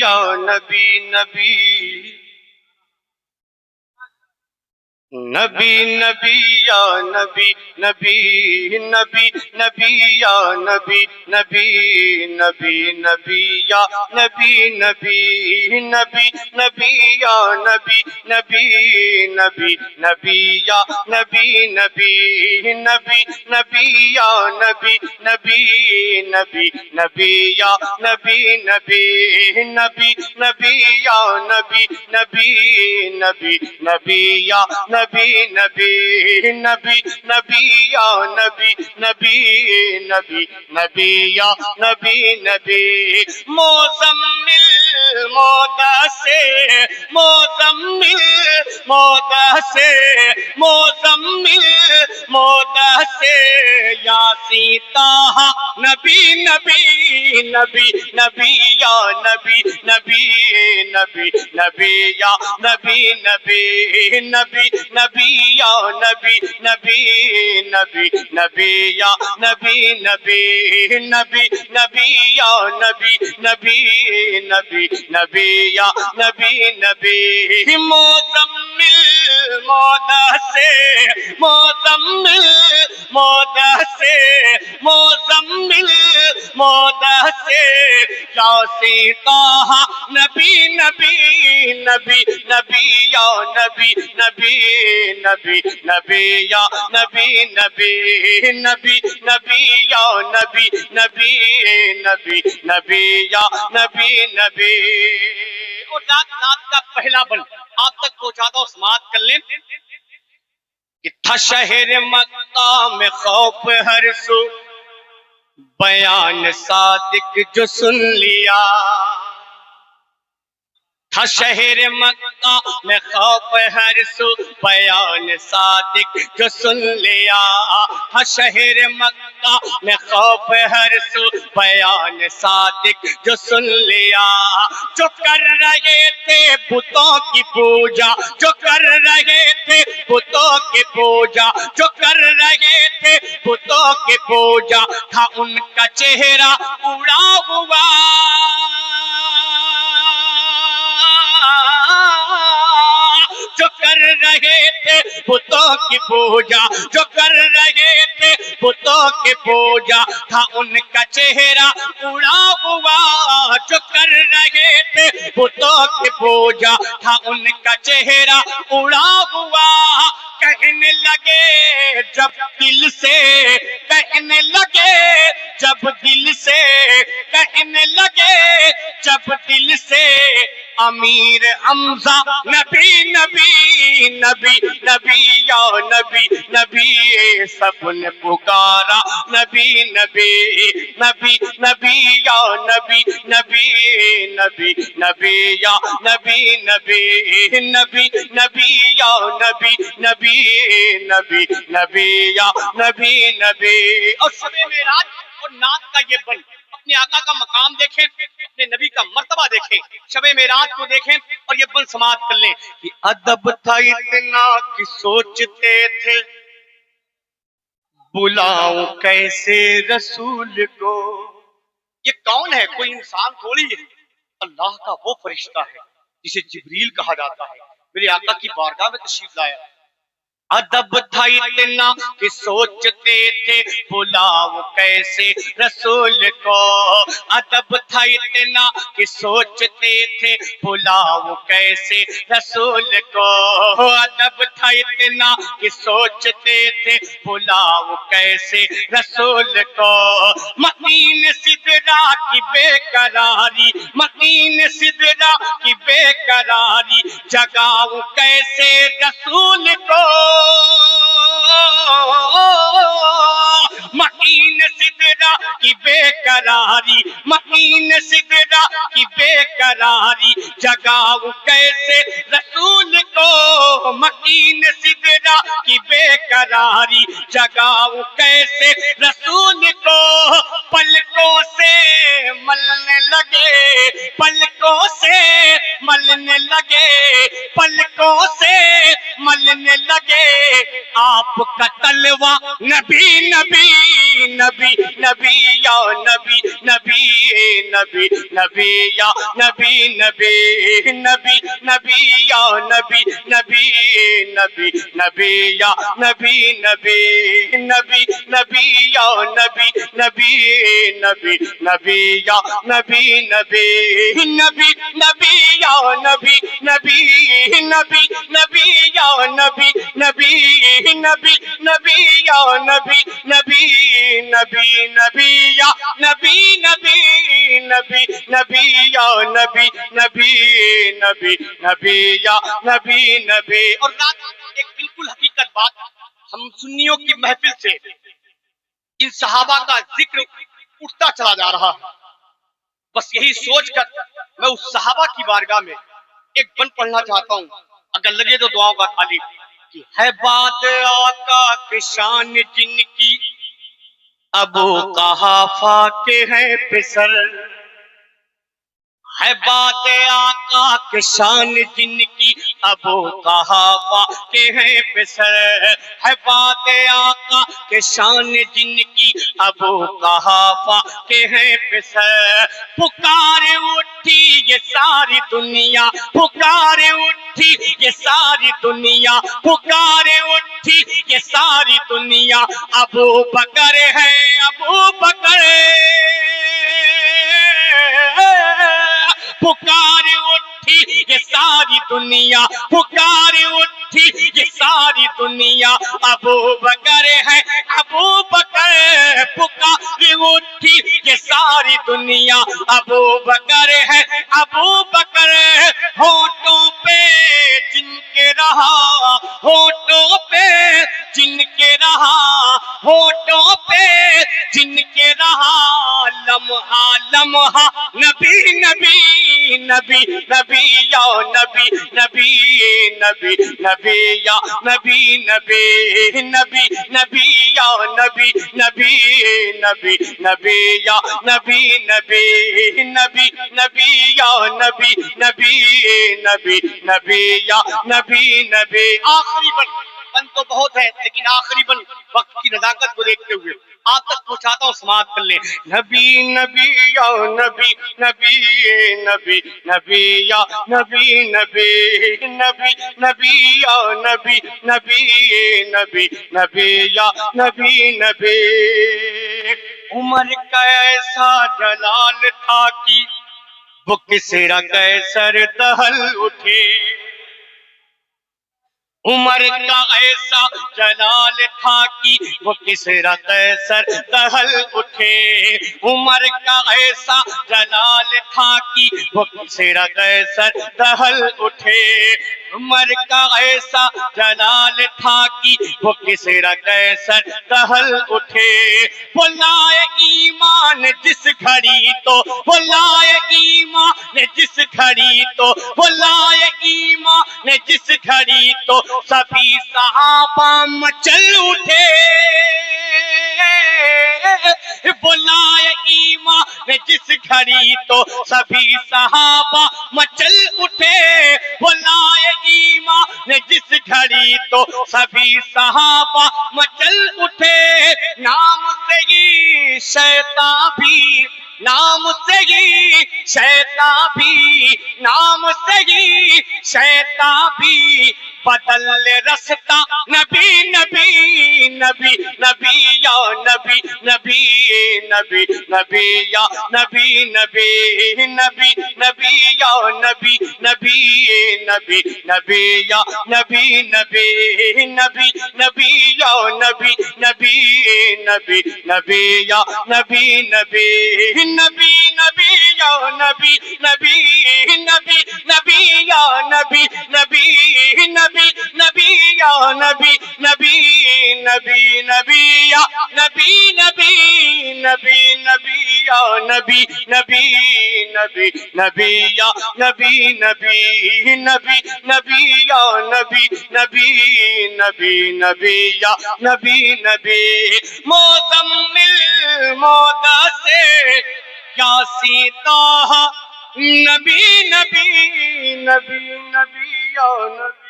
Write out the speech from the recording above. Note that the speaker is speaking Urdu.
یا نبی نبی نبی نبی یا نبی نبی نبی نبی یا نبی نبی نبی نبی یا نبی نبی نبی نبی یا نبی نبی نبی نبی یا نبی نبی نبی نبی یا نبی نبی نبی نبی یا نبی نبی نبی نبی یا نبی نبی نبی نبی یا نبی نبی نبی نبی یا نبی نبی نبی نبی یا نبی نبی مزمل مدثر مزمل مدثر مزمل مدثر یاسین طٰہٰ نبی نبی نبی نبی یا نبی نبی نبی نبی یا نبی نبی نبی نبی یا نبی نبی نبی نبی یا نبی نبی نبی نبی یا نبی نبی نبی نبی یا نبی نبی مزمل مدثر مزمل مدثر مزمل مدثر یاسین طٰہٰ نبی نبی نبی نبی یا نبی نبی نبی نبی یا نبی نبی نبی نبی یا نبی نبی نبی نبی یا نبی نبی اور نعت کا پہلا بند آپ تک پہنچاتا ہوں، سماعت کر لیں کہ تھا شہر مکہ میں خوف ہر سو، بیان صادق جو سن لیا، تھا شہر مکہ میں خوف ہر سو، بیان صادق جو سن لیا، تھا شہر مکہ میں خوف ہر سو، بیان صادق جو سن لیا، جو کر رہے تھے بتوں کی پوجا، جو کر رہے تھے بتوں کی پوجا، جو کر رہے تھے بتوں کی پوجا، تھا ان کا چہرہ اڑا ہوا، جو کر رہے تھے بتوں کی پوجا، جو کر رہے تھے بتوں کی پوجا، تھا ان کا چہرہ اڑا ہوا، جو کر رہے تھے بتوں کی پوجا، تھا ان کا چہرہ اڑا ہوا، کہنے لگے جب دل سے، کہنے لگے جب دل سے، کہنے لگے جب دل سے، امیر حمزہ نبی نبی نبی نبی یا نبی نبی، سب نے پکارا نبی نبی نبی نبی یا نبی نبی نبی نبی یا نبی نبی نبی نبی یا نبی نبی نبی نبی یا نبی نبی۔ اور شب معراج اور نعت کا یہ بند، اپنے آقا کا مقام دیکھیں، اپنے نبی کا مرتبہ دیکھیں، شب معراج کو دیکھیں اور یہ بند سماعت کر لیں کہ ادب تھا اتنا کہ سوچتے تھے بلاؤں کیسے رسول کو۔ یہ کون ہے؟ کوئی انسان تھوڑی ہے، اللہ کا وہ فرشتہ ہے جسے جبریل کہا جاتا ہے، میرے آقا کی بارگاہ میں تشریف لایا۔ ادب تھا اتنا کہ سوچتے تھے بلاؤ کیسے رسول کو، ادب تھا اتنا کہ سوچتے تھے بلاؤ کیسے رسول کو، ادب تھا اتنا کہ سوچتے تھے بلاؤ کیسے رسول کو، متین سدرا کی بے قراری، متین سدرا کی بے قراری، جگاؤ کیسے رسول کو، متین سدرا کی بے قراری، متین سدرا کی بے قراری، جگاؤ کیسے رسول کو، متین سدرا کی بے قراری، جگاؤ کیسے رسول کو، پلکوں سے ملنے لگے، پلکوں سے ملنے لگے، پلکوں سے ملنے لگے، لگے آپ کا تلوا نبی نبی نبی نبی یا نبی نبی نبی نبی یا نبی نبی نبی نبی یا نبی نبی نبی نبی یا نبی نبی نبی نبی یا نبی نبی نبی نبی یا نبی نبی نبی نبی یا نبی نبی نبی نبی یا نبی نبی نبی نبی یا نبی نبی نبی نبی یا نبی نبی نبی نبی یا نبی نبی نبی نبی یا نبی نبی. اور رات ایک بالکل حقیقت بات، ہم سنیوں کی محفل سے ان صحابہ کا ذکر اٹھتا چلا جا رہا، بس یہی سوچ کر میں اس صحابہ کی بارگاہ میں ایک بند پڑھنا چاہتا ہوں، اگر لگے تو دعاؤں کا خالی. کہ ہے بات آقا کے شان جن کی ابو قحافہ کے ہیں پسر، ہے بات آقا کے شان جن کی ابو قحافہ کے ہیں پسر، ہے بات آقا کے شان جن کی ابو قحافہ کے ہیں پسر. پکار اٹھی یہ ساری دنیا، پکار اٹھی یہ ساری دنیا، پکار اٹھی یہ ساری دنیا، ابو بکر ہے ابو بکر. پکار اٹھی یہ ساری دنیا، پکار اٹھی یہ ساری دنیا، ابو بکر ہے ابو بکر. پکار اٹھی یہ ساری دنیا، ابو بکر ہے ابو بکر. ہونٹوں پہ جن کے رہا، ہونٹوں پہ جن کے رہا، ہونٹوں پہ جن کے رہا، لمحہ لمحہ نبی نبی نبی نبی یا نبی نبی نبی نبی یا نبی نبی نبی نبی یا نبی نبی نبی نبی یا نبی نبی نبی نبی یا نبی نبی نبی نبی یا نبی نبی. آخری بن تو بہت ہے لیکن آخری بن وقت کی نزاکت کو دیکھتے ہوئے آپ تک پہنچاتا ہوں، سماعت کر لیں. نبی نبی یا نبی نبی نبی نبی یا نبی نبی نبی نبی یا نبی نبی نبی نبی یا نبی نبی. عمر کا ایسا جلال تھا کہ وہ کسرا قیصر دہل اٹھے. عمر کا ایسا جلال تھا کہ وہ کسرا قیصر دہل اٹھے. عمر کا ایسا جلال تھا کہ وہ کسرا قیصر دہل اٹھے. عمر کا ایسا جلال تھا کہ وہ کسرا قیصر دہل اٹھے. وہ لائے ایمان جس گھڑی تو، وہ لائے ایمان جس گھڑی تو، وہ لائے ایمان جس گھڑی تو سبھی صحابہ مچل اٹھے. وہ لائے ایمان جس گھڑی تو سبھی صحابہ مچل اٹھے. وہ لائے ایمان جس گھڑی تو سبھی صحابہ مچل اٹھے. نام سے ہی شیطان بھی، نام سے ہی شیطان بھی، نام سے ہی شیطان بھی بدل رستہ نبی نبی نبی نبی یا نبی نبی نبی نبی یا نبی نبی نبی نبی یا نبی نبی نبی نبی یا نبی نبی نبی نبی یا نبی نبی نبی نبی یا نبی نبی نبی نبی یا نبی نبی نبی نبی یا نبی نبی نبی نبی یا نبی نبی نبی نبی یا نبی نبی نبی نبی یا نبی نبی نبی نبی یا نبی نبی نبی نبی یا نبی نبی نبی نبی یا نبی نبی. مزمل مدثر یاسین طٰہٰ نبی نبی نبی نبی یا نبی